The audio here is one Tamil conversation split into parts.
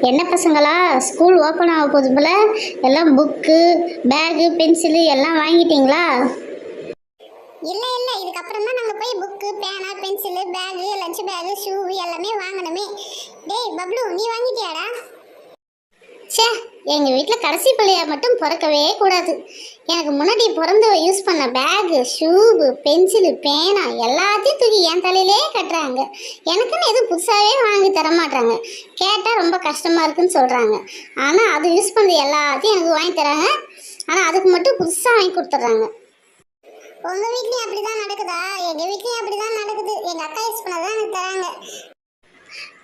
என்ன பசங்களா, ஸ்கூல் ஓப்பன் ஆக போகுது போல. எல்லாம் புக்கு, பேகு, பென்சிலு எல்லாம் வாங்கிட்டீங்களா? இல்ல இல்ல, இதுக்கப்புறம் தான் நாங்க போய் புக்கு, பேனா, pencil, bag, lunch bag, shoe எல்லாமே வாங்கணுமே. டேய் பப்ளு, நீ வாங்கிட்டியாடா? சே, எங்கள் வீட்டில் கடைசி பிள்ளையா மட்டும் பிறக்கவே கூடாது. எனக்கு முன்னாடி பிறந்து யூஸ் பண்ண பேகு, ஷூவு, பென்சிலு, பேனா எல்லாத்தையும் தூக்கி என் தலையிலே கட்டுறாங்க. எனக்குன்னு எதுவும் புதுசாகவே வாங்கி தர மாட்டாங்க. கேட்டால் ரொம்ப கஷ்டமாக இருக்குன்னு சொல்கிறாங்க. ஆனால் அது யூஸ் பண்ணுறது எல்லாத்தையும் எனக்கு வாங்கி தராங்க. ஆனால் அதுக்கு மட்டும் புதுசாக வாங்கி கொடுத்துட்றாங்க. உங்க வீட்லயும் அப்படிதான் நடக்குதா? எங்க வீட்லயும் அப்படிதான் நடக்குது. எங்க அக்கா யூஸ் பண்ணதான் எனக்கு தராங்க.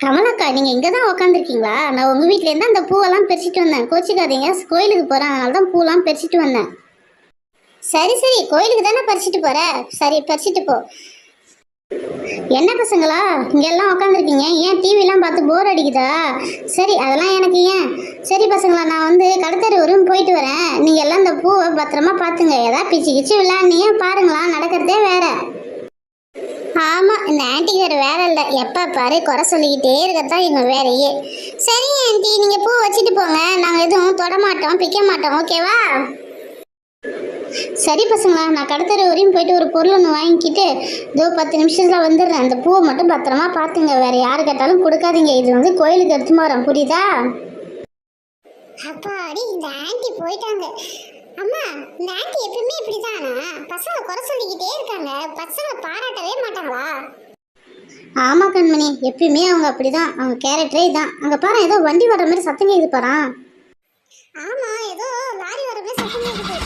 கமலாக்கா, நீங்கள் இங்கே தான் உக்காந்துருக்கீங்களா? நான் உங்கள் வீட்டிலேருந்து அந்த பூவெல்லாம் பறிச்சிட்டு வந்தேன். கோச்சிக்காதீங்க, கோயிலுக்கு போகிறேன், அதனால தான் பூவெல்லாம் பறிச்சிட்டு வந்தேன். சரி சரி, கோயிலுக்கு தானே பறிச்சிட்டு போகிற, சரி பறிச்சிட்டு போ. என்ன பசங்களா இங்கெல்லாம் உக்காந்துருக்கீங்க? ஏன் டிவிலாம் பார்த்து போர் அடிக்குதா? சரி, அதெல்லாம் எனக்கு ஏன். சரி பசங்களா, நான் வந்து கடத்தெரு வரையும் போயிட்டு வரேன். நீங்கள் எல்லாம் இந்த பூவை பத்திரமா பார்த்துங்க. ஏதாவது பிச்சு கிச்சு விளையாடுனீங்க பாருங்களா, நடக்கிறதே வேற. ஆமாம், இந்த ஆன்ட்டிக்கு வேறு வேலை இல்லை. எப்போ பாரு குறை சொல்லிக்கிட்டே இருக்கத்தான் எங்கள் வேலையே. சரி ஆன்ட்டி, நீங்கள் பூ வச்சுட்டு போங்க. நாங்கள் எதுவும் தொட மாட்டோம், பிக்க மாட்டோம், ஓகேவா? சரி பசங்களா, நான் கடத்தெரு வரையும் போயிட்டு ஒரு பொருள் ஒன்று வாங்கிக்கிட்டு இதோ 10 நிமிஷத்தில் வந்துடுறேன். அந்த பூவை மட்டும் பத்திரமா பார்த்துங்க. வேறு யார் கேட்டாலும் கொடுக்காதீங்க. இது வந்து கோயிலுக்கு எடுத்து வரோம், புரியுதா? அப்பாடி, இந்த ஆன்ட்டி போயிட்டாங்க. அம்மா, இந்த ஆன்ட்டி எப்பவுமே இப்படிதானா? பசங்க குறை சொல்லிக்கிட்டே இருக்காங்க, பசங்க பாராட்டவே மாட்டாங்களா? ஆமாம் கண்மணி, எப்பயுமே அவங்க அப்படிதான். அவங்க கேரக்டரே தான். அங்கே பாரு, ஏதோ வண்டி வர்ற மாதிரி சத்தம் கேட்குது பாரா. ஆமா, ஏதோ லாரி வர மாதிரி சத்தம் கேட்குது.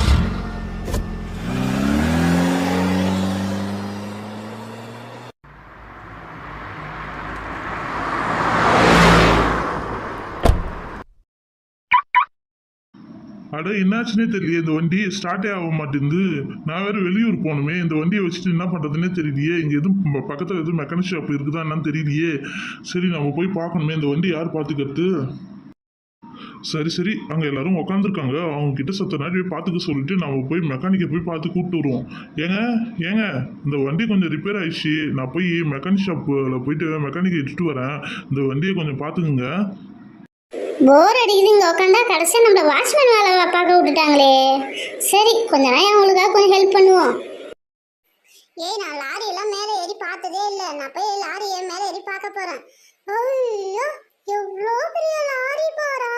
அட, என்னாச்சுன்னே தெரியலையே. இந்த வண்டி ஸ்டார்ட்டே ஆக மாட்டேங்குது. நான் வேற வெளியூர் போகணுமே. இந்த வண்டியை வச்சுட்டு என்ன பண்ணுறதுன்னே தெரியலையே. இங்கே எதுவும் பக்கத்தில் எதுவும் மெக்கானிக் ஷாப் இருக்குதா என்னன்னு தெரியலையே. சரி, நம்ம போய் பார்க்கணுமே. இந்த வண்டி யார் பார்த்துக்கிறது? சரி சரி, அங்கே எல்லாரும் உக்காந்துருக்காங்க. அவங்க கிட்ட சத்த நேரம் போய் பார்த்துக்க சொல்லிட்டு நம்ம போய் மெக்கானிக்கை போய் பார்த்து கூப்பிட்டு வருவோம். ஏங்க ஏங்க, இந்த வண்டி கொஞ்சம் ரிப்பேர் ஆயிடுச்சு. நான் போய் மெக்கானிக் ஷாப்பில் போயிட்டு மெக்கானிக்கை இட்டுட்டு வரேன். இந்த வண்டியை கொஞ்சம் பார்த்துக்குங்க. போர் அடிக்குது இங்கே உட்காந்தா. கடைசியாக நம்மளை வாட்ச்மேன் வேலை பார்க்க விட்டுட்டாங்களே. சரி, கொஞ்ச நாள் அவங்களுக்காக கொஞ்சம் ஹெல்ப் பண்ணுவோம். ஏய், நான் லாரி எல்லாம் மேலே ஏறி பார்த்ததே இல்லை. நான் போய் லாரியை மேலே ஏறி பார்க்க போறேன். ஐயோ, எவ்வளோ பெரிய லாரி பாரா!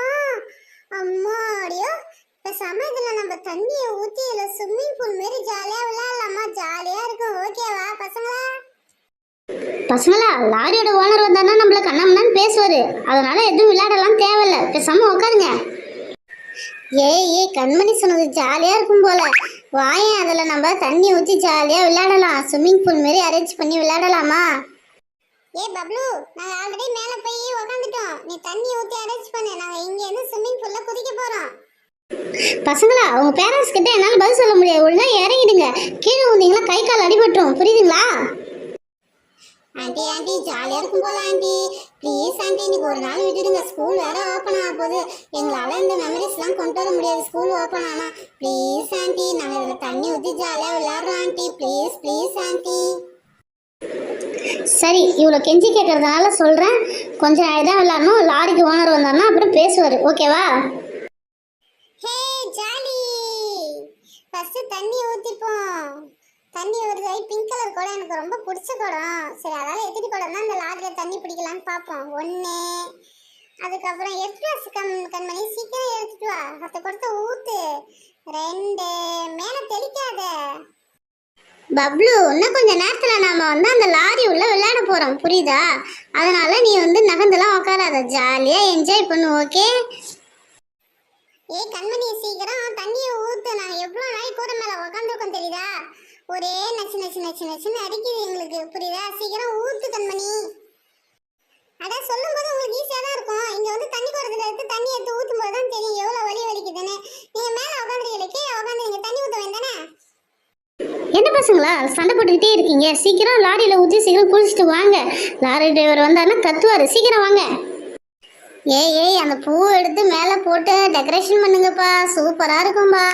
அம்மாடியோ, இப்போ சமயத்தில் நம்ம தண்ணியை ஊற்றி இல்லை ஸ்விம்மிங் பூல் மாரி ஜாலியாக விளையாடலாமா? ஜாலியாக இருக்கும், ஓகேவா பசங்களா? பசங்களா, லாரியோட ஓனர் வந்தானா நம்மள கண்ணாமண்ணான்னு பேசுவாரு. அதனால எதுவும் விளையாடலாம் தேவையில்ல, பேசாம உட்காருங்க. ஏய் கண்மணி சொன்னது ஜாலியா இருக்கும் போல. வாயேன், அதில் நம்ம தண்ணி ஊற்றி ஜாலியாக விளையாடலாம். ஸ்விம்மிங் பூல் மாரி அரேஞ்ச் பண்ணி விளையாடலாமா? ஏய் பப்ளு, நாங்கள் ஆல்ரெடி மேலே போய் உக்காந்துட்டோம். நீ தண்ணி ஊற்றி அரேஞ்ச் பண்ணு. நாங்கள் இங்கேருந்து ஸ்விம்மிங் பூலில் குதிக்க போகிறோம். பசங்களா, அவங்க பேரண்ட்ஸ் கிட்ட என்னால் பதில் சொல்ல முடியாது. ஒழுங்கா இறங்கிடுங்க. கீழே வந்தீங்களா கை கால் அடிபட்டுரும், புரியுதுங்களா? ஆண்டி ஆண்டி, ஜாலியாக இருக்கும் போல ஆண்டி. ப்ளீஸ் ஆண்டி, இன்னைக்கு ஒரு நாள் விட்டுடுங்க. ஸ்கூல் வேற ஓப்பன் ஆக போகுது. எங்களால் இந்த மெமரிஸ்லாம் கொண்டு வர முடியாது ஸ்கூல் ஓப்பன் ஆனால். ப்ளீஸ் ஆண்டி, நாங்கள் இதில் தண்ணி ஊற்றி ஜாலியாக விளையாடுறோம் ஆண்டி. Please please aunty. சரி, இவ்வளோ கெஞ்சி கேட்கறதுனால சொல்கிறேன். கொஞ்சம் நாள் தான் விளையாடணும். லாரிக்கு ஓனர் வந்தாருன்னா அப்புறம் பேசுவார், ஓகேவா? ஹே ஜாலி, ஃபஸ்ட்டு தண்ணி ஊற்றிப்போம். தண்ணி ஒரு பிங்க் கலர் குடம், எனக்கு ரொம்ப பிடிச்ச குடம். சரி, அதால் எத்தனை குடம் தான் இந்த லாரியில் தண்ணி பிடிக்கலான்னு பார்ப்போம். 1, அதுக்கப்புறம் கண்மணி சீக்கிரம் எடுத்துட்டு வா. 10 குடத்தை ஊற்று. 2, மேலே தெளிக்காத. பப்ளு, இன்னும் கொஞ்ச நேரத்தில் நாம் வந்து அந்த லாரி உள்ள விளையாட போகிறோம், புரியுதா? அதனால நீ வந்து நகர்ந்தெல்லாம் உட்காராத, ஜாலியாக என்ஜாய் பண்ணு, ஓகே? ஏய் கண்மணி, சீக்கிரம் தண்ணியை ஊற்று. நாங்கள் எவ்வளோ நாளைக்கு கூட மேலே உட்காந்துருக்கோம் தெரியுதா? ஒரே நச்சு நச்சு நச்சு நச்சுன்னு அடிக்குது எங்களுக்கு, புரியுதா? சீக்கிரம் ஊற்று கண்மணி. அதான் சொல்லும் போது உங்களுக்கு ஈஸியாக தான் இருக்கும். இங்கே வந்து தண்ணி குடத்துல எடுத்து தண்ணி எடுத்து ஊற்றும் போது தான் தெரியும் எவ்வளோ வலி வலிக்குதுன்னு. நீங்கள் மேலே உட்காந்துருக்கீங்க, கீழே உட்காந்து நீங்கள் தண்ணி ஊற்ற வேண்டானே. என்ன பசங்களா சண்டை போட்டுக்கிட்டே இருக்கீங்க? சீக்கிரம் லாரியில் ஊற்றி சீக்கிரம் குளிச்சுட்டு வாங்க. லாரி டிரைவர் வந்தாருன்னா கத்துவார், சீக்கிரம் வாங்க. ஏய் அந்த பூ எடுத்து மேலே போட்டு டெக்கரேஷன் பண்ணுங்கப்பா, சூப்பராக இருக்கும்பா.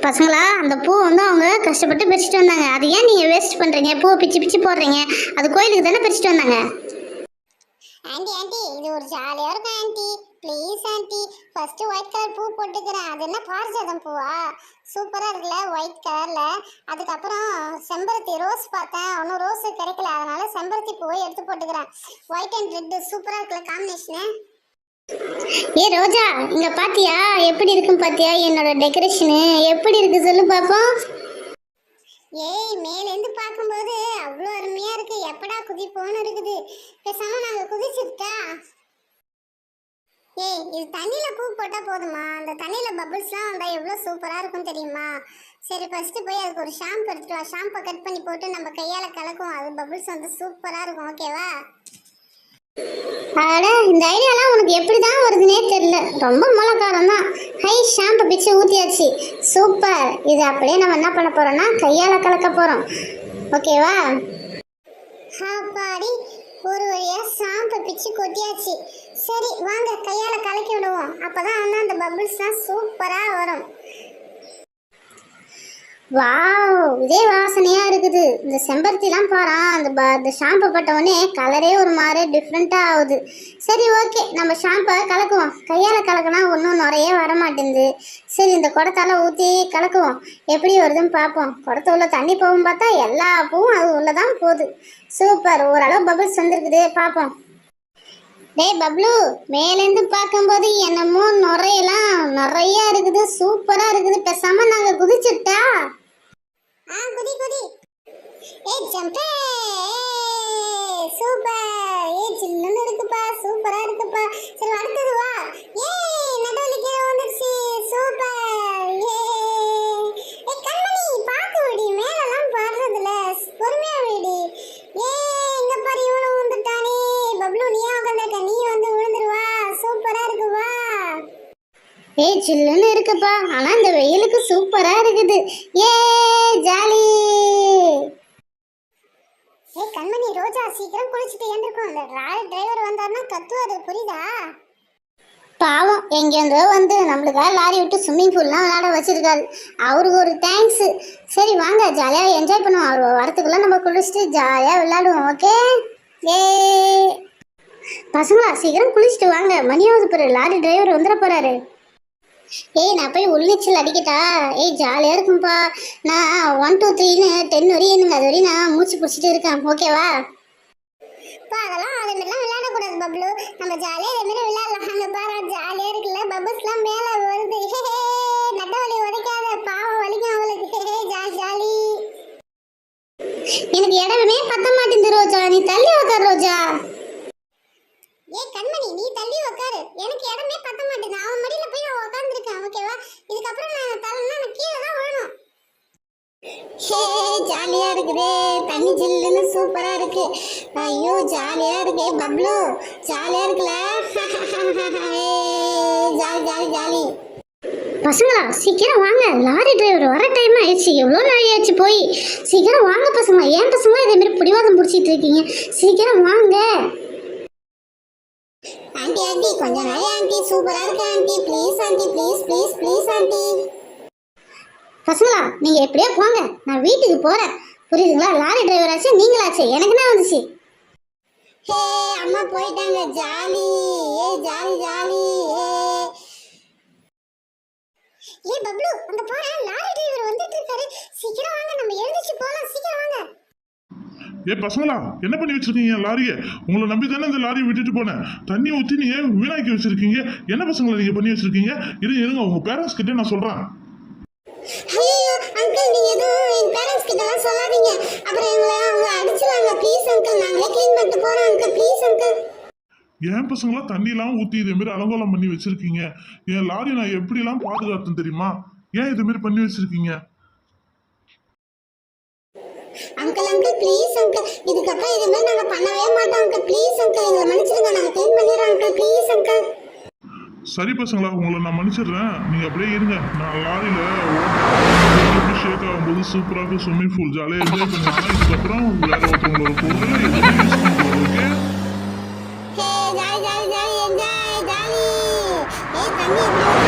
பசங்களா, அந்த பூ வந்து அவங்க கஷ்டப்பட்டு பிரிச்சுட்டு வந்தாங்க. அது ஏன் நீங்கள் வேஸ்ட் பண்ணுறீங்க? பூவை பிச்சு பிச்சு போடுறீங்க. அது கோயிலுக்கு தானே பிரிச்சுட்டு வந்தாங்க. ஆண்டி ஆண்டி, இது ஒரு ஜாலியாக இருக்கும் aunty. Please aunty first white colour பூ போட்டுக்கிறேன். அது என்ன பாரிஜாதம் பூவா? சூப்பரா இருக்குல்ல ஒயிட் கலர்ல. அதுக்கப்புறம் செம்பருத்தி ரோஸ் பார்த்தேன், ஒன்றும் ரோஸ் கிடைக்கல, அதனால செம்பருத்தி பூவை எடுத்து போட்டுக்கிறேன். ஒயிட் அண்ட் ரெட் சூப்பரா இருக்குல்ல காம்பினேஷனு. ஏ ரோஜா, இங்க பாத்தியா எப்படி இருக்குன்னு பாத்தியா? என்னோட டெக்கரேஷனு எப்படி இருக்கு சொல்லு பாப்போம். ஏய் மேலேருந்து பார்க்கும்போது அவ்வளோ அருமையா இருக்கு. எப்படா குதிப்போன்னு இருக்குது. பேசாம நாங்க குதிச்சுட்டா. ஏய் இது தண்ணியில பூ போட்டா போதுமா? அந்த தண்ணியில பபிள்ஸ்லாம் வந்தா எவ்வளோ சூப்பரா இருக்கும் தெரியுமா? சரி ஃபர்ஸ்ட் போய் அதுக்கு ஒரு ஷாம்பு எடுத்துட்டு வா. ஷாம்பை கட் பண்ணி போட்டு நம்ம கையால கலக்கும், அது பபிள்ஸ் வந்து சூப்பரா இருக்கும். ஓகேவா? அட இந்த ஐடியாலாம் உனக்கு எப்படி தான் வருதுன்னே தெரியல. ரொம்ப மூலக்காரம் தான். ஹை ஷாம்பு பிச்சு ஊற்றியாச்சு. சூப்பர். இது அப்படியே நம்ம என்ன பண்ண போறோம்னா கையால் கலக்க போகிறோம். ஓகேவா? பாடி ஒரு வழியா ஷாம்பை பிச்சு கொட்டியாச்சு. சரி வாங்க கையால கலக்கி விடுவோம். அப்பதான் வந்து அந்த பபிள்ஸ்லாம் சூப்பரா வரும். வாவ், இதே வாசனையா இருக்குது. இந்த செம்பருத்திலாம் பாரா, அந்த ஷாம்பு பட்ட உடனே கலரே ஒரு மாதிரி டிஃப்ரெண்ட்டாக ஆகுது. சரி ஓகே, நம்ம ஷாம்பை கலக்குவோம். கையால் கலக்கினா ஒன்றும் நிறைய வர மாட்டேங்குது. சரி இந்த குடத்தால ஊற்றி கலக்குவோம், எப்படி வருதுன்னு பார்ப்போம். குடத்த உள்ள தண்ணி போகும் பார்த்தா எல்லா பூவும் அது உள்ளதான் போகுது. சூப்பர், ஓரளவு பபிள்ஸ் வந்துருக்குது, பார்ப்போம். டேய் பப்ளு, மேலேருந்து பார்க்கும்போது என்னமோ நுரையெல்லாம் நிறையா இருக்குது, சூப்பராக இருக்குது. பேசாம நாங்கள் குதிச்சுட்டா? குதி குதி. ஏய் ஜம்பே சூப்பர். ஏய் சில்லுன்னு இருக்குப்பா, சூப்பரா இருக்குப்பா. சரி அடுத்தது வா. ஏய் நடுவுல கீழே வந்துருச்சு. சூப்பர். ஏய் கண்மணி பாத்து விடி, மேலலாம் பாடுறதுல பொறுமையா விடி. ஏய் இங்க பாரு இவனும் வந்துட்டானே. பப்ளு நீயா உட்காந்துருக்க, நீ வந்து விழுந்துருவா. சூப்பரா இருக்கு வா. ஏய் சில்லுன்னு இருக்குப்பா, ஆனால் இந்த வெயிலுக்கு சூப்பராக இருக்குது. ஏ ஜாலி. ஏய் கண்மணி ரோஜா சீக்கிரம் குளிச்சுட்டு ஏந்திருக்கும். அந்த டிரைவர் வந்தாருன்னா கத்துவாரு, புரியுதா? பாவம், எங்கேருந்தோ வந்து நம்மளுக்காக லாரி விட்டு ஸ்விம்மிங் பூல்லாம் விளையாட வச்சிருக்காரு. அவருக்கு ஒரு தேங்க்ஸு. சரி வாங்க ஜாலியாக என்ஜாய் பண்ணுவோம். அவர் வரத்துக்குள்ளே நம்ம குளிச்சுட்டு ஜாலியாக விளையாடுவோம். ஓகே? ஏ பசங்களா சீக்கிரம் குளிச்சுட்டு வாங்க, மணியாவது போகிற லாரி டிரைவர் வந்துட போகிறாரு. ஏய் நான் போய் உள்நீச்சல் அடிக்கட்டா? ஏய் ஜாலியாக இருக்கும்பா. நான் 1 2 3ன்னு 10 வரையும் என்னங்க, அது வரையும் நான் மூச்சு பிடிச்சிட்டு இருக்கேன். ஓகேவா? அதெல்லாம் அதே மாதிரிலாம் விளையாடக்கூடாது பப்ளு. நம்ம ஜாலியாக இதே மாதிரி விளையாடலாம். அங்கே பாரு ஜாலியாக இருக்குல்ல, பபிள்ஸ்லாம் மேலே வருது. நட்ட வலி உதைக்காத, பாவம் வலிக்கும் அவளுக்கு. Jolly jolly. எனக்கு இடமே பத்த மாட்டேங்குது ரோஜா, நீ தள்ளி உட்கார் ரோஜா. ஏய் கண்மணி நீ தள்ளி உட்காரு, எனக்கு இடமே பத்த மாட்டேங்குது. அவன் மடியில போய் நான் உட்காந்துருக்கேன். ஓகேவா? இதுக்கப்புறம் நான் தள்ளனா நான் கீழே தான் விழணும். ஹே ஜாலியாக இருக்குதே, தண்ணி ஜில்லுன்னு சூப்பராக இருக்கு. ஐயோ ஜாலியாக இருக்கே பப்ளு, ஜாலியாக இருக்குல்ல? Jolly jolly jolly. பசங்களா சீக்கிரம் வாங்க, லாரி டிரைவர் வர டைம் ஆயிடுச்சு. எவ்வளோ நாள் ஆயிடுச்சு போய். சீக்கிரம் வாங்க பசங்க. ஏன் பசங்களா இதே மாதிரி பிடிவாதம் பிடிச்சிட்டு இருக்கீங்க? சீக்கிரம் வாங்க. ஆண்டி ஆண்டி கொஞ்ச நாள் ஆண்டி சூப்பரா இருக்கு aunty. Please aunty please please please aunty. பசங்களா நீங்கள் எப்படியோ போங்க, நான் வீட்டுக்கு போகிறேன். புரியுதுங்களா? லாரி டிரைவர் ஆச்சு, நீங்களாச்சு, எனக்கு என்ன வந்துச்சு? ஹே அம்மா போயிட்டாங்க. ஜாலி. Jolly jolly. ஏய் பப்ளு அங்க பாரு, லாரி டிரைவர் வந்துட்டு இருக்காரு. சீக்கிரம் வாங்க, நம்ம எழுந்திருச்சு போலாம். சீக்கிரம் வாங்க. ஏ பசங்களா, என்ன பண்ணி வச்சிருக்கீங்க லாரியை? உங்களை நம்பி தானே இந்த லாரியை விட்டுட்டு போனேன். தண்ணி ஊற்றி நீங்க வீணாக்கி வச்சிருக்கீங்க. என்ன பசங்களை நீங்க பண்ணி வச்சிருக்கீங்க? இருங்க உங்க பேரண்ட்ஸ் கிட்ட நான் சொல்றேன். ஐயோ அங்கிள் நீங்க எதுவும் என் பேரண்ட்ஸ் கிட்டலாம் சொல்லாதீங்க, அப்புறம் எங்களை அவங்க அடிச்சுவாங்க. ப்ளீஸ் அங்கிள், நாங்களே க்ளீன் பண்ணிட்டு போறோம் அங்கிள். Please uncle. ஏன் பசங்களா தண்ணிலாம் ஊற்றி இதே மாதிரி அலங்கோலம் பண்ணி வச்சிருக்கீங்க? என் லாரி நான் எப்படிலாம் பாதுகாத்தேன் தெரியுமா? ஏன் இது மாதிரி பண்ணி வச்சிருக்கீங்க? அங்கிள் அங்கிள் ப்ளீஸ் அங்கிள், இதுக்கப்புறம் இது மாதிரி நாங்க பண்ணவே மாட்டோம் அங்கிள். ப்ளீஸ் அங்கிள் எங்களை மன்னிச்சிடுங்க, நாங்க க்ளீன் பண்ணிடுறோம் அங்கிள். Please uncle. சரி பசங்களா, உங்களை நான் மன்னிச்சிடுறேன். நீங்க அப்படியே இருங்க. நான் லாரியில ஷேக் ஆகும்போது சூப்பராக ஸ்விம்மிங் பூல் ஜாலியாக என்ஜாய் பண்ணுவாங்க. இதுக்கப்புறம் வேற ஒருத்தவங்களோட பொருள் எதுவுமே யூஸ் பண்ணுவோம். ஓகே? ஹே jolly jolly jolly enjoy jolly. ஏய் தண்ணி எப்படி